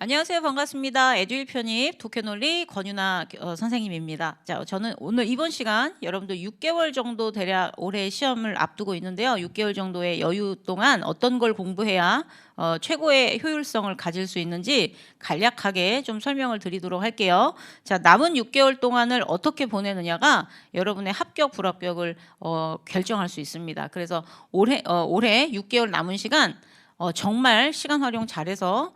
안녕하세요. 반갑습니다. 에듀윌 편입 독해논리 권유나 선생님입니다. 자, 저는 오늘 이번 시간 여러분들 6개월 정도 대략 올해 시험을 앞두고 있는데요. 6개월 정도의 여유 동안 어떤 걸 공부해야 최고의 효율성을 가질 수 있는지 간략하게 좀 설명을 드리도록 할게요. 자, 남은 6개월 동안을 어떻게 보내느냐가 여러분의 합격, 불합격을 결정할 수 있습니다. 그래서 올해 6개월 남은 시간 정말 시간 활용 잘해서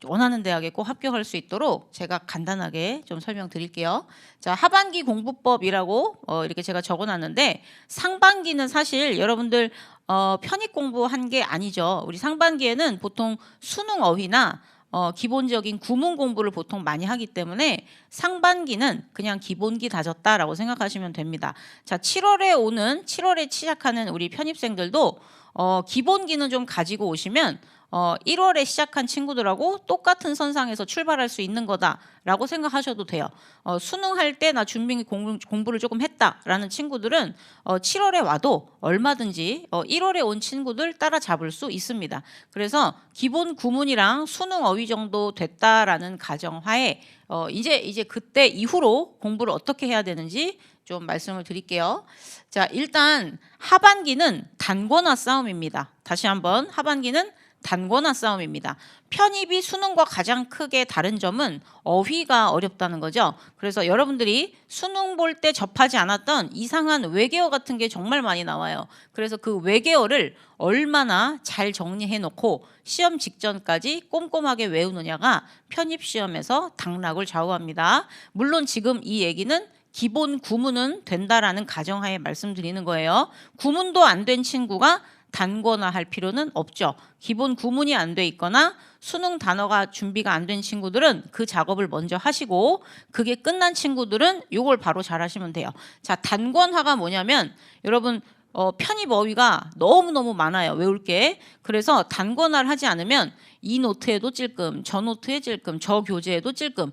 원하는 대학에 꼭 합격할 수 있도록 제가 간단하게 좀 설명드릴게요. 자, 하반기 공부법이라고 이렇게 제가 적어놨는데 상반기는 사실 여러분들 편입 공부한 게 아니죠. 우리 상반기에는 보통 수능 어휘나 기본적인 구문 공부를 보통 많이 하기 때문에 상반기는 그냥 기본기 다졌다라고 생각하시면 됩니다. 자, 7월에 시작하는 우리 편입생들도 기본기는 좀 가지고 오시면 1월에 시작한 친구들하고 똑같은 선상에서 출발할 수 있는 거다라고 생각하셔도 돼요. 수능할 때 나 공부를 조금 했다라는 친구들은 7월에 와도 얼마든지 1월에 온 친구들 따라잡을 수 있습니다. 그래서 기본 구문이랑 수능 어휘 정도 됐다라는 가정하에 이제 그때 이후로 공부를 어떻게 해야 되는지 좀 말씀을 드릴게요. 자, 일단 하반기는 단권화 싸움입니다. 다시 한번 하반기는 단권화 싸움입니다. 편입이 수능과 가장 크게 다른 점은 어휘가 어렵다는 거죠. 그래서 여러분들이 수능 볼 때 접하지 않았던 이상한 외계어 같은 게 정말 많이 나와요. 그래서 그 외계어를 얼마나 잘 정리해 놓고 시험 직전까지 꼼꼼하게 외우느냐가 편입 시험에서 당락을 좌우합니다. 물론 지금 이 얘기는 기본 구문은 된다라는 가정하에 말씀드리는 거예요. 구문도 안 된 친구가 단권화 할 필요는 없죠. 기본 구문이 안 돼 있거나 수능 단어가 준비가 안 된 친구들은 그 작업을 먼저 하시고 그게 끝난 친구들은 이걸 바로 잘 하시면 돼요. 자, 단권화가 뭐냐면 여러분 편입 어휘가 너무너무 많아요. 외울 게. 그래서 단권화를 하지 않으면 이 노트에도 찔끔, 저 노트에 찔끔, 저 교재에도 찔끔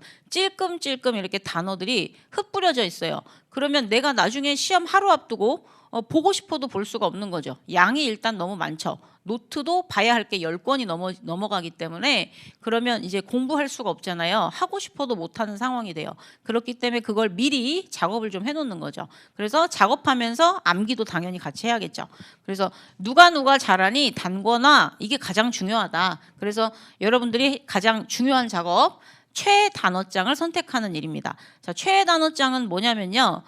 이렇게 단어들이 흩뿌려져 있어요. 그러면 내가 나중에 시험 하루 앞두고 보고 싶어도 볼 수가 없는 거죠. 양이 일단 너무 많죠. 노트도 봐야 할 게 10권이 넘어가기 때문에 그러면 이제 공부할 수가 없잖아요. 하고 싶어도 못하는 상황이 돼요. 그렇기 때문에 그걸 미리 작업을 좀 해놓는 거죠. 그래서 작업하면서 암기도 당연히 같이 해야겠죠. 그래서 누가 잘하니 단권화 이게 가장 중요하다. 그래서 여러분들이 가장 중요한 작업 최애 단어장을 선택하는 일입니다. 자, 최애 단어장은 뭐냐면요.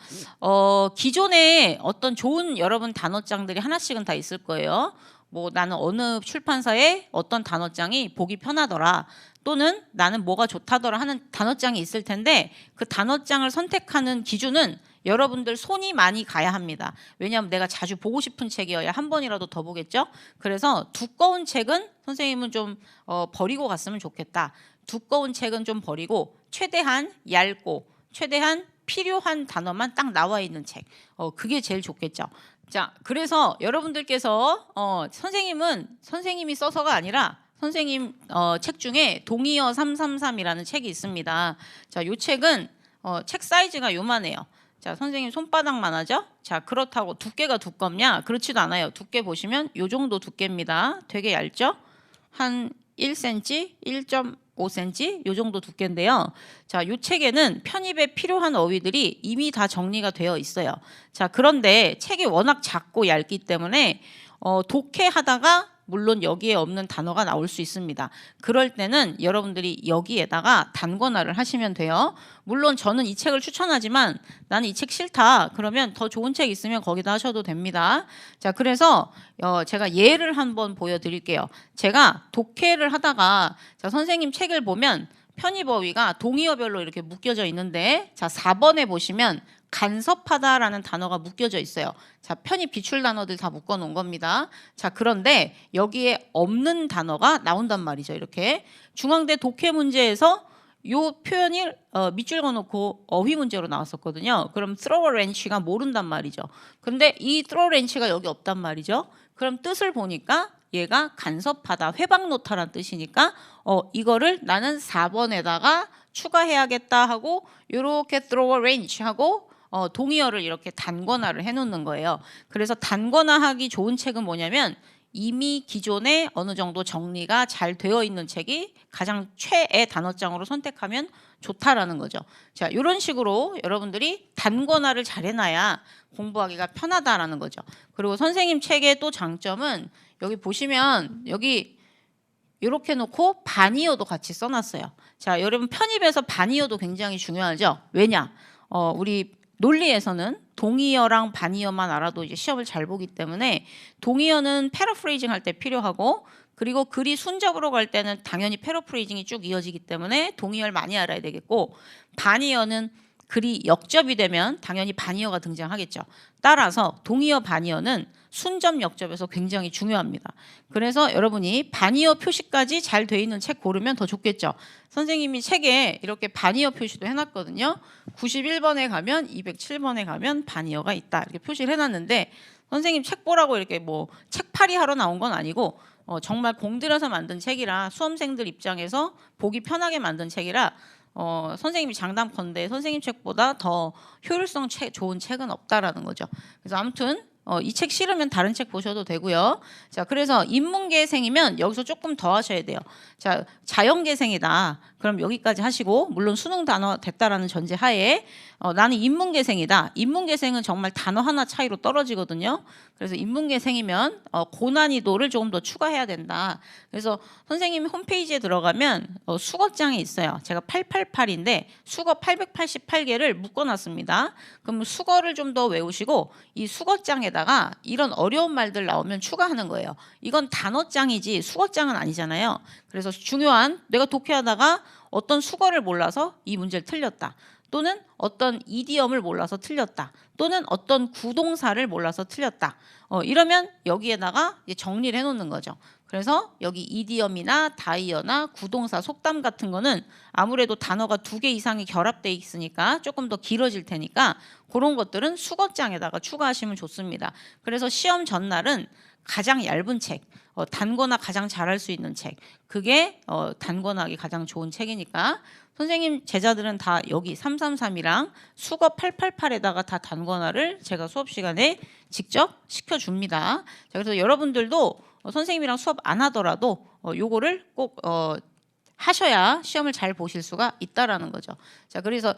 기존에 어떤 좋은 여러분 단어장들이 하나씩은 다 있을 거예요. 뭐 나는 어느 출판사에 어떤 단어장이 보기 편하더라. 또는 나는 뭐가 좋다더라 하는 단어장이 있을 텐데 그 단어장을 선택하는 기준은 여러분들 손이 많이 가야 합니다. 왜냐하면 내가 자주 보고 싶은 책이어야 한 번이라도 더 보겠죠. 그래서 두꺼운 책은 선생님은 좀 버리고 갔으면 좋겠다. 두꺼운 책은 좀 버리고 최대한 얇고 최대한 필요한 단어만 딱 나와 있는 책. 그게 제일 좋겠죠. 자, 그래서 여러분들께서 선생님이 써서가 아니라 선생님 책 중에 동의어 333이라는 책이 있습니다. 자, 이 책은 책 사이즈가 요만해요. 자, 선생님 손바닥만 하죠? 자, 그렇다고 두께가 두껍냐? 그렇지도 않아요. 두께 보시면 요 정도 두께입니다. 되게 얇죠? 한 1cm, 1.5cm 요 정도 두께인데요. 자, 요 책에는 편입에 필요한 어휘들이 이미 다 정리가 되어 있어요. 자, 그런데 책이 워낙 작고 얇기 때문에 독해하다가 물론 여기에 없는 단어가 나올 수 있습니다. 그럴 때는 여러분들이 여기에다가 단권화를 하시면 돼요. 물론 저는 이 책을 추천하지만 나는 이 책 싫다. 그러면 더 좋은 책 있으면 거기다 하셔도 됩니다. 자, 그래서 제가 예를 한번 보여드릴게요. 제가 독해를 하다가 자, 선생님 책을 보면 편입 어휘가 동의어별로 이렇게 묶여져 있는데 자, 4번에 보시면 간섭하다라는 단어가 묶여져 있어요. 자, 편입 기출 단어들 다 묶어 놓은 겁니다. 자, 그런데 여기에 없는 단어가 나온단 말이죠. 이렇게 중앙대 독해 문제에서 요 표현이 밑줄 그어놓고 어휘 문제로 나왔었거든요. 그럼 throw a wrench가 모른단 말이죠. 근데 이 throw a wrench가 여기 없단 말이죠. 그럼 뜻을 보니까 얘가 간섭하다, 회방 놓다라는 뜻이니까 이거를 나는 4번에다가 추가해야겠다 하고 이렇게 throw a wrench 하고 동의어를 이렇게 단권화를 해놓는 거예요. 그래서 단권화하기 좋은 책은 뭐냐면 이미 기존에 어느 정도 정리가 잘 되어 있는 책이 가장 최애 단어장으로 선택하면 좋다라는 거죠. 자, 이런 식으로 여러분들이 단권화를 잘 해놔야 공부하기가 편하다라는 거죠. 그리고 선생님 책의 또 장점은 여기 보시면 여기 이렇게 놓고 반이어도 같이 써놨어요. 자, 여러분 편입에서 반이어도 굉장히 중요하죠. 왜냐? 우리 논리에서는 동의어랑 반의어만 알아도 이제 시험을 잘 보기 때문에 동의어는 패러프레이징 할 때 필요하고 그리고 글이 순접으로 갈 때는 당연히 패러프레이징이 쭉 이어지기 때문에 동의어를 많이 알아야 되겠고 반의어는 글이 역접이 되면 당연히 반의어가 등장하겠죠. 따라서 동의어 반의어는 순접 역접에서 굉장히 중요합니다. 그래서 여러분이 반의어 표시까지 잘 돼 있는 책 고르면 더 좋겠죠. 선생님이 책에 이렇게 반의어 표시도 해놨거든요. 91번에 가면 207번에 가면 반의어가 있다 이렇게 표시를 해놨는데 선생님 책 보라고 이렇게 뭐 책팔이 하러 나온 건 아니고 정말 공들여서 만든 책이라 수험생들 입장에서 보기 편하게 만든 책이라 선생님이 장담컨대 선생님 책보다 더 효율성 좋은 책은 없다라는 거죠. 그래서 아무튼 이 책 싫으면 다른 책 보셔도 되고요. 자, 그래서 인문계생이면 여기서 조금 더 하셔야 돼요. 자, 자연계생이다. 그럼 여기까지 하시고 물론 수능 단어 됐다라는 전제 하에 나는 인문계생이다. 인문계생은 정말 단어 하나 차이로 떨어지거든요. 그래서 인문계생이면 고난이도를 조금 더 추가해야 된다. 그래서 선생님 홈페이지에 들어가면 수거장이 있어요. 제가 888인데 수거 888개를 묶어놨습니다. 그럼 수거를 좀 더 외우시고 이 수거장에다가 이런 어려운 말들 나오면 추가하는 거예요. 이건 단어장이지 수거장은 아니잖아요. 그래서 중요한 내가 독해하다가 어떤 수거를 몰라서 이 문제를 틀렸다. 또는 어떤 이디엄을 몰라서 틀렸다. 또는 어떤 구동사를 몰라서 틀렸다. 이러면 여기에다가 이제 정리를 해놓는 거죠. 그래서 여기 이디엄이나 다이어나 구동사, 속담 같은 거는 아무래도 단어가 2개 이상이 결합되어 있으니까 조금 더 길어질 테니까 그런 것들은 수거장에다가 추가하시면 좋습니다. 그래서 시험 전날은 가장 얇은 책, 단거나 가장 잘할 수 있는 책, 그게 단거나하기 가장 좋은 책이니까 선생님 제자들은 다 여기 333이랑 수거 888에다가 다 단거나를 제가 수업 시간에 직접 시켜줍니다. 자, 그래서 여러분들도 선생님이랑 수업 안 하더라도 요거를 꼭 하셔야 시험을 잘 보실 수가 있다라는 거죠. 자, 그래서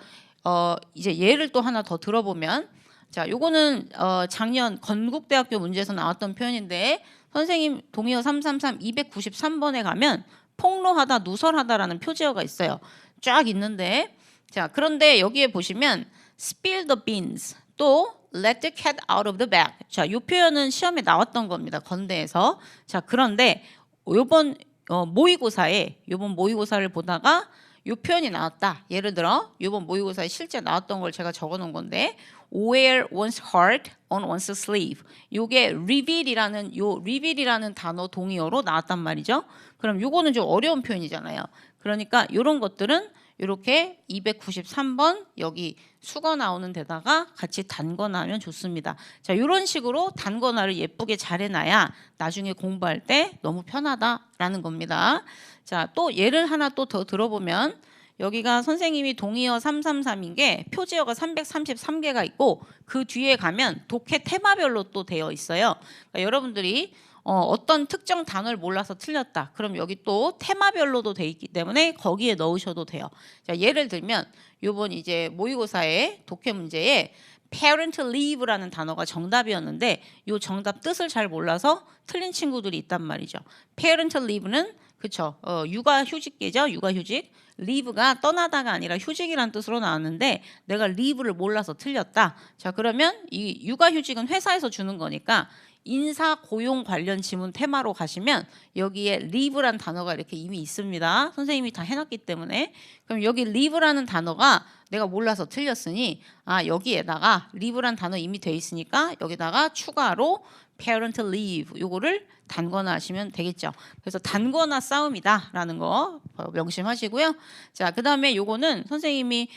이제 예를 또 하나 더 들어보면 자, 요거는 작년 건국대학교 문제에서 나왔던 표현인데 선생님 동의어 333 293번에 가면 폭로하다, 누설하다라는 표제어가 있어요. 쫙 있는데 자, 그런데 여기에 보시면 spill the beans 또 let the cat out of the bag. 자, 이 표현은 시험에 나왔던 겁니다. 건대에서. 자, 그런데 요번 모의고사를 보다가 이 표현이 나왔다. 예를 들어 이번 모의고사에 실제 나왔던 걸 제가 적어 놓은 건데 wear one's heart on one's sleeve. 요게 reveal이라는 단어 동의어로 나왔단 말이죠. 그럼 요거는 좀 어려운 표현이잖아요. 그러니까 이런 것들은 이렇게 293번 여기 수거 나오는 데다가 같이 단거나 하면 좋습니다. 자, 이런 식으로 단거나를 예쁘게 잘 해놔야 나중에 공부할 때 너무 편하다라는 겁니다. 자, 또 예를 하나 또 더 들어보면 여기가 선생님이 동의어 333인 게 표제어가 333개가 있고 그 뒤에 가면 독해 테마별로 또 되어 있어요. 그러니까 여러분들이 어떤 특정 단어를 몰라서 틀렸다. 그럼 여기 또 테마별로도 돼 있기 때문에 거기에 넣으셔도 돼요. 자, 예를 들면 요번 이제 모의고사의 독해 문제에 parent leave라는 단어가 정답이었는데 요 정답 뜻을 잘 몰라서 틀린 친구들이 있단 말이죠. parent leave는 그쵸. 육아휴직계죠. 육아휴직. leave가 떠나다가 아니라 휴직이란 뜻으로 나왔는데 내가 leave를 몰라서 틀렸다. 자, 그러면 이 육아휴직은 회사에서 주는 거니까 인사 고용 관련 지문 테마로 가시면 여기에 leave란 단어가 이렇게 이미 있습니다. 선생님이 다 해놨기 때문에. 그럼 여기 leave라는 단어가 내가 몰라서 틀렸으니 여기에다가 leave란 단어 이미 돼 있으니까 여기다가 추가로 parent leave 요거를 단거나 하시면 되겠죠. 그래서 단거나 싸움이다라는 거 명심하시고요. 자, 그다음에 요거는 선생님이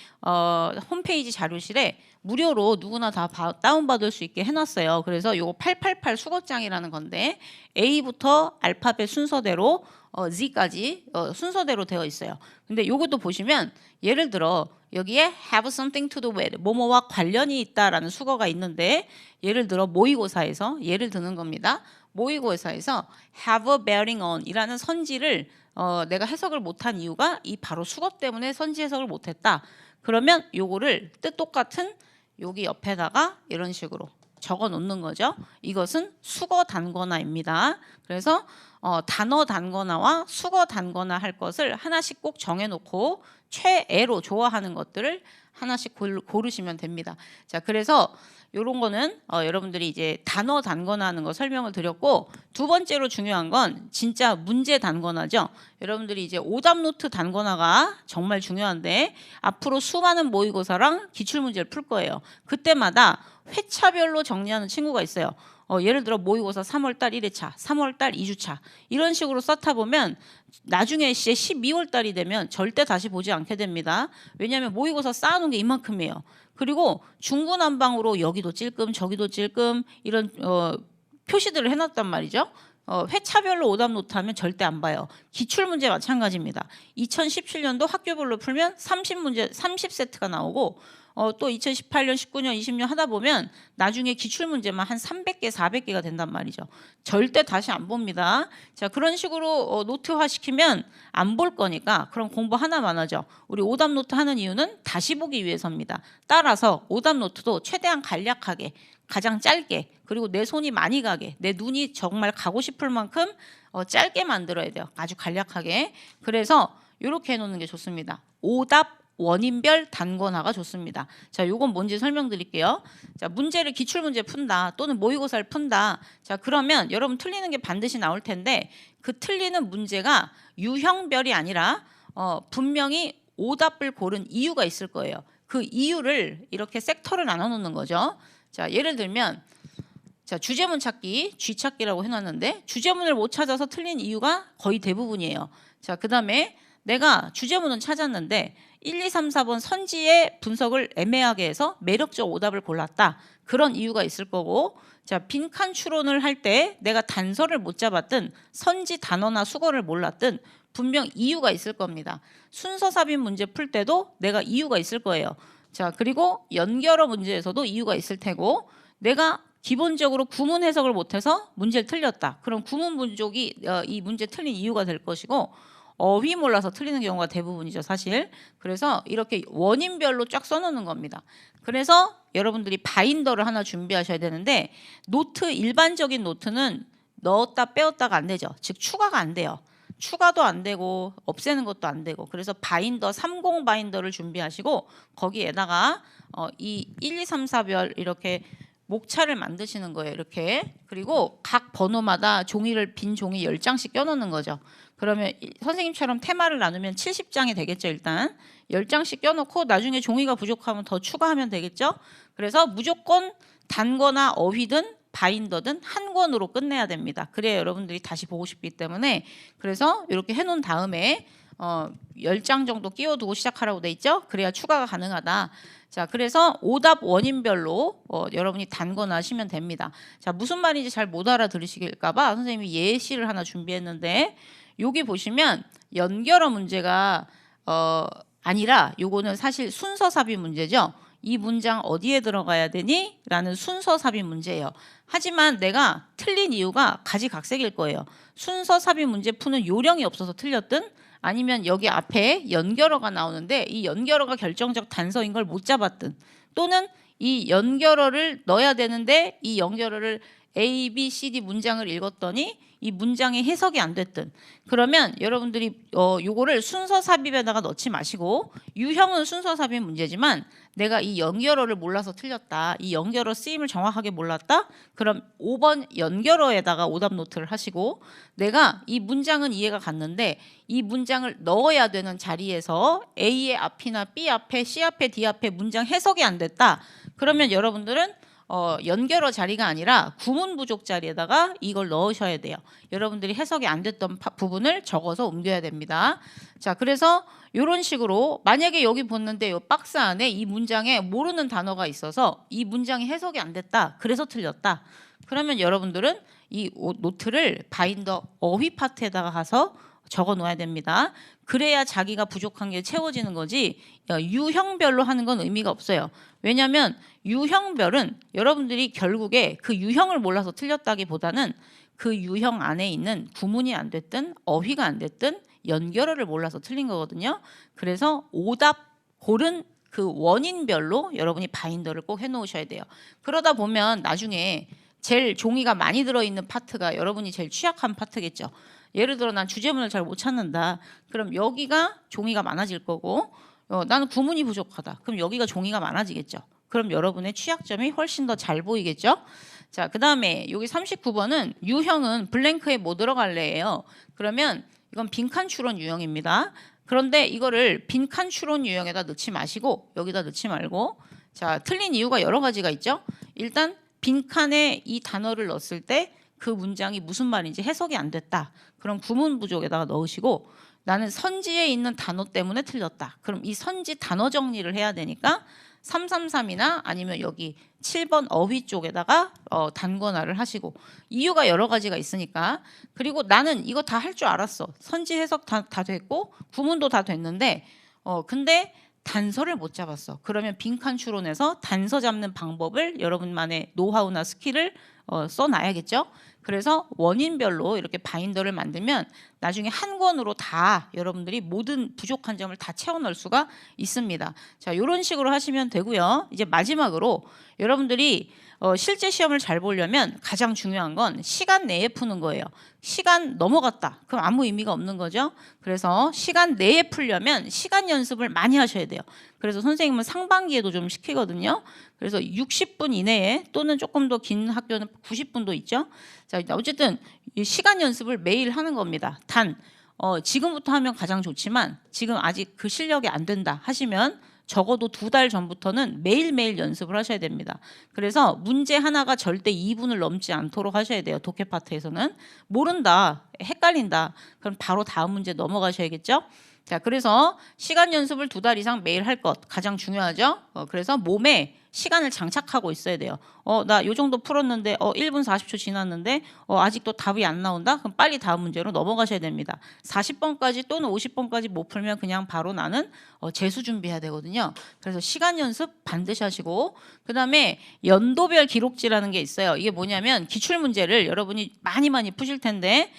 홈페이지 자료실에 무료로 누구나 다 다운받을 수 있게 해놨어요. 그래서 요거 888 수거장이라는 건데 A부터 알파벳 순서대로 Z까지 순서대로 되어 있어요. 근데 요것도 보시면 예를 들어 여기에 have something to do with 뭐뭐와 관련이 있다라는 수거가 있는데 예를 들어 모의고사에서 예를 드는 겁니다. 모의고사에서 have a bearing on 이라는 선지를 내가 해석을 못한 이유가 이 바로 수거 때문에 선지 해석을 못했다. 그러면 요거를 뜻 똑같은 여기 옆에다가 이런 식으로 적어 놓는 거죠. 이것은 수거 단권화입니다. 그래서 단어 단권화와 수거 단권화 할 것을 하나씩 꼭 정해놓고 최애로 좋아하는 것들을 하나씩 고르시면 됩니다. 자, 그래서 이런 거는 여러분들이 이제 단어 단권화하는 거 설명을 드렸고, 두 번째로 중요한 건 진짜 문제 단권화죠. 여러분들이 이제 오답 노트 단권화가 정말 중요한데 앞으로 수많은 모의고사랑 기출문제를 풀 거예요. 그때마다 회차별로 정리하는 친구가 있어요. 예를 들어 모의고사 3월달 1회차, 3월달 2주차 이런 식으로 쌓다 보면 나중에 12월달이 되면 절대 다시 보지 않게 됩니다. 왜냐하면 모의고사 쌓아놓은 게 이만큼이에요. 그리고 중구난방으로 여기도 찔끔 저기도 찔끔 이런 표시들을 해놨단 말이죠. 회차별로 오답 노트 하면 절대 안 봐요. 기출문제 마찬가지입니다. 2017년도 학교별로 풀면 30문제 30세트가 나오고 또 2018년, 19년, 20년 하다 보면 나중에 기출문제만 한 300개, 400개가 된단 말이죠. 절대 다시 안 봅니다. 자, 그런 식으로 노트화 시키면 안 볼 거니까 그럼 공부 하나만 하죠. 우리 오답 노트 하는 이유는 다시 보기 위해서입니다. 따라서 오답 노트도 최대한 간략하게, 가장 짧게, 그리고 내 손이 많이 가게, 내 눈이 정말 가고 싶을 만큼 짧게 만들어야 돼요. 아주 간략하게. 그래서 이렇게 해놓는 게 좋습니다. 오답 원인별 단권화가 좋습니다. 자, 요건 뭔지 설명드릴게요. 자, 문제를 기출문제 푼다 또는 모의고사를 푼다. 자, 그러면 여러분 틀리는 게 반드시 나올 텐데 그 틀리는 문제가 유형별이 아니라 분명히 오답을 고른 이유가 있을 거예요. 그 이유를 이렇게 섹터를 나눠 놓는 거죠. 자, 예를 들면 자, 주제문 찾기, G찾기라고 해놨는데 주제문을 못 찾아서 틀린 이유가 거의 대부분이에요. 자, 그 다음에 내가 주제문은 찾았는데 1, 2, 3, 4번 선지의 분석을 애매하게 해서 매력적 오답을 골랐다. 그런 이유가 있을 거고, 자, 빈칸 추론을 할 때 내가 단서를 못 잡았든 선지 단어나 수거를 몰랐든 분명 이유가 있을 겁니다. 순서 삽입 문제 풀 때도 내가 이유가 있을 거예요. 자, 그리고 연결어 문제에서도 이유가 있을 테고, 내가 기본적으로 구문 해석을 못해서 문제를 틀렸다. 그럼 구문 분족이 이 문제 틀린 이유가 될 것이고, 어휘 몰라서 틀리는 경우가 대부분이죠, 사실. 그래서 이렇게 원인별로 쫙 써놓는 겁니다. 그래서 여러분들이 바인더를 하나 준비하셔야 되는데 노트, 일반적인 노트는 넣었다 빼었다가 안 되죠. 즉 추가가 안 돼요. 추가도 안 되고 없애는 것도 안 되고, 그래서 바인더 30 바인더를 준비하시고 거기에다가 이 1, 2, 3, 4별 이렇게 목차를 만드시는 거예요. 이렇게. 그리고 각 번호마다 종이를 빈 종이 10장씩 껴놓는 거죠. 그러면 선생님처럼 테마를 나누면 70장이 되겠죠. 일단 10장씩 껴놓고 나중에 종이가 부족하면 더 추가하면 되겠죠. 그래서 무조건 단거나 어휘든 바인더든 한 권으로 끝내야 됩니다. 그래야 여러분들이 다시 보고 싶기 때문에. 그래서 이렇게 해놓은 다음에 10장 정도 끼워두고 시작하라고 돼 있죠. 그래야 추가가 가능하다. 자, 그래서 오답 원인별로 여러분이 단거나 하시면 됩니다. 자, 무슨 말인지 잘 못 알아들으실까 봐 선생님이 예시를 하나 준비했는데, 여기 보시면 연결어 문제가 아니라 요거는 사실 순서 삽입 문제죠. 이 문장 어디에 들어가야 되니? 라는 순서 삽입 문제예요. 하지만 내가 틀린 이유가 가지각색일 거예요. 순서 삽입 문제 푸는 요령이 없어서 틀렸든, 아니면 여기 앞에 연결어가 나오는데 이 연결어가 결정적 단서인 걸 못 잡았든, 또는 이 연결어를 넣어야 되는데 이 연결어를 A, B, C, D 문장을 읽었더니 이 문장의 해석이 안 됐든, 그러면 여러분들이 요거를 순서 삽입에다가 넣지 마시고, 유형은 순서 삽입 문제지만 내가 이 연결어를 몰라서 틀렸다, 이 연결어 쓰임을 정확하게 몰랐다, 그럼 5번 연결어에다가 오답 노트를 하시고, 내가 이 문장은 이해가 갔는데 이 문장을 넣어야 되는 자리에서 A의 앞이나 B 앞에 C 앞에 D 앞에 문장 해석이 안 됐다, 그러면 여러분들은 연결어 자리가 아니라 구문 부족 자리에다가 이걸 넣으셔야 돼요. 여러분들이 해석이 안 됐던 부분을 적어서 옮겨야 됩니다. 자, 그래서 이런 식으로 만약에 여기 보는데 이 박스 안에 이 문장에 모르는 단어가 있어서 이 문장이 해석이 안 됐다, 그래서 틀렸다, 그러면 여러분들은 이 노트를 바인더 어휘 파트에다가 가서 적어 놓아야 됩니다. 그래야 자기가 부족한 게 채워지는 거지 유형별로 하는 건 의미가 없어요. 왜냐하면 유형별은 여러분들이 결국에 그 유형을 몰라서 틀렸다기보다는 그 유형 안에 있는 구문이 안 됐든 어휘가 안 됐든 연결어를 몰라서 틀린 거거든요. 그래서 오답 고른 그 원인별로 여러분이 바인더를 꼭 해놓으셔야 돼요. 그러다 보면 나중에 제일 종이가 많이 들어있는 파트가 여러분이 제일 취약한 파트겠죠. 예를 들어 난 주제문을 잘 못 찾는다. 그럼 여기가 종이가 많아질 거고 나는 구문이 부족하다. 그럼 여기가 종이가 많아지겠죠. 그럼 여러분의 취약점이 훨씬 더 잘 보이겠죠. 자, 그 다음에 여기 39번은 유형은 블랭크에 뭐 들어갈래예요. 그러면 이건 빈칸 추론 유형입니다. 그런데 이거를 빈칸 추론 유형에다 넣지 마시고 여기다 넣지 말고, 자, 틀린 이유가 여러 가지가 있죠. 일단 빈칸에 이 단어를 넣었을 때 그 문장이 무슨 말인지 해석이 안 됐다. 그럼 구문 부족에다가 넣으시고, 나는 선지에 있는 단어 때문에 틀렸다. 그럼 이 선지 단어 정리를 해야 되니까 333이나 아니면 여기 7번 어휘 쪽에다가 단권화를 하시고, 이유가 여러 가지가 있으니까. 그리고 나는 이거 다 할 줄 알았어. 선지 해석 다 됐고 구문도 다 됐는데 근데 단서를 못 잡았어. 그러면 빈칸 추론에서 단서 잡는 방법을 여러분만의 노하우나 스킬을 써놔야겠죠. 그래서 원인별로 이렇게 바인더를 만들면 나중에 한 권으로 다 여러분들이 모든 부족한 점을 다 채워넣을 수가 있습니다. 자, 이런 식으로 하시면 되고요. 이제 마지막으로 여러분들이 실제 시험을 잘 보려면 가장 중요한 건 시간 내에 푸는 거예요. 시간 넘어갔다. 그럼 아무 의미가 없는 거죠. 그래서 시간 내에 풀려면 시간 연습을 많이 하셔야 돼요. 그래서 선생님은 상반기에도 좀 시키거든요. 그래서 60분 이내에 또는 조금 더 긴 학교는 90분도 있죠. 자, 어쨌든 시간 연습을 매일 하는 겁니다. 단 지금부터 하면 가장 좋지만 지금 아직 그 실력이 안 된다 하시면 적어도 2달 전부터는 매일매일 연습을 하셔야 됩니다. 그래서 문제 하나가 절대 2분을 넘지 않도록 하셔야 돼요. 독해 파트에서는. 모른다, 헷갈린다, 그럼 바로 다음 문제 넘어가셔야겠죠. 자, 그래서 시간 연습을 2달 이상 매일 할 것 가장 중요하죠. 그래서 몸에 시간을 장착하고 있어야 돼요. 나 요 정도 풀었는데 1분 40초 지났는데 아직도 답이 안 나온다? 그럼 빨리 다음 문제로 넘어가셔야 됩니다. 40번까지 또는 50번까지 못 풀면 그냥 바로 나는 재수 준비해야 되거든요. 그래서 시간 연습 반드시 하시고, 그다음에 연도별 기록지라는 게 있어요. 이게 뭐냐면 기출 문제를 여러분이 많이 푸실 텐데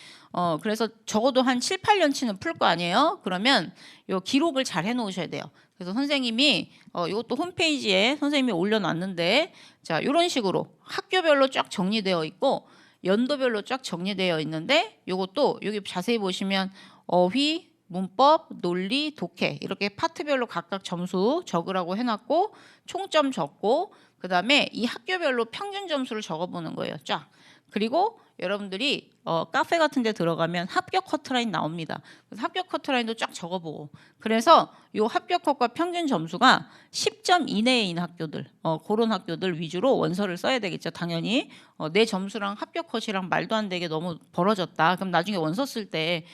그래서 적어도 한 7, 8년치는 풀 거 아니에요? 그러면 요 기록을 잘 해놓으셔야 돼요. 그래서 선생님이 이것도 홈페이지에 선생님이 올려놨는데, 자, 이런 식으로 학교별로 쫙 정리되어 있고 연도별로 쫙 정리되어 있는데, 이것도 여기 자세히 보시면 어휘, 문법, 논리, 독해 이렇게 파트별로 각각 점수 적으라고 해놨고 총점 적고, 그 다음에 이 학교별로 평균 점수를 적어보는 거예요. 쫙. 그리고 여러분들이 카페 같은 데 들어가면 합격 커트라인 나옵니다. 그래서 합격 커트라인도 쫙 적어보고, 그래서 이 합격 컷과 평균 점수가 10점 이내에 있는 학교들, 그런 학교들 위주로 원서를 써야 되겠죠. 당연히 내 점수랑 합격 컷이랑 말도 안 되게 너무 벌어졌다. 그럼 나중에 원서 쓸 때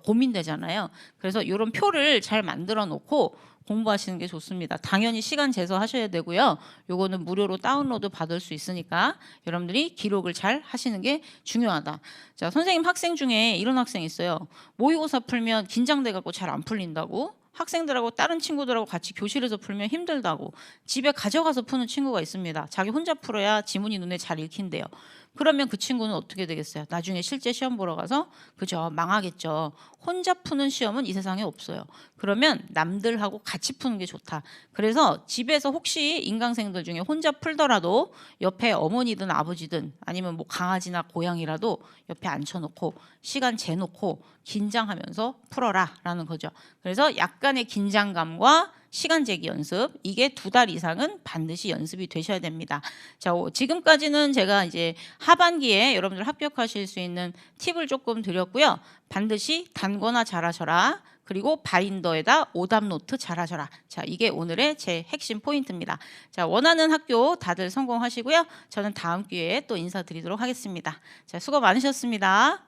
고민되잖아요. 그래서 이런 표를 잘 만들어 놓고 공부하시는 게 좋습니다. 당연히 시간 제서하셔야 되고요. 요거는 무료로 다운로드 받을 수 있으니까 여러분들이 기록을 잘 하시는 게 중요하다. 자, 선생님 학생 중에 이런 학생이 있어요. 모의고사 풀면 긴장돼 갖고 잘 안 풀린다고, 학생들하고 다른 친구들하고 같이 교실에서 풀면 힘들다고 집에 가져가서 푸는 친구가 있습니다. 자기 혼자 풀어야 지문이 눈에 잘 읽힌대요. 그러면 그 친구는 어떻게 되겠어요? 나중에 실제 시험 보러 가서 그죠? 망하겠죠. 혼자 푸는 시험은 이 세상에 없어요. 그러면 남들하고 같이 푸는 게 좋다. 그래서 집에서 혹시 인강생들 중에 혼자 풀더라도 옆에 어머니든 아버지든 아니면 뭐 강아지나 고양이라도 옆에 앉혀놓고 시간 재놓고 긴장하면서 풀어라 라는 거죠. 그래서 약간의 긴장감과 시간 재기 연습, 이게 2달 이상은 반드시 연습이 되셔야 됩니다. 자, 지금까지는 제가 이제 하반기에 여러분들 합격하실 수 있는 팁을 조금 드렸고요. 반드시 단권화 잘하셔라. 그리고 바인더에다 오답 노트 잘하셔라. 자, 이게 오늘의 제 핵심 포인트입니다. 자, 원하는 학교 다들 성공하시고요. 저는 다음 기회에 또 인사드리도록 하겠습니다. 자, 수고 많으셨습니다.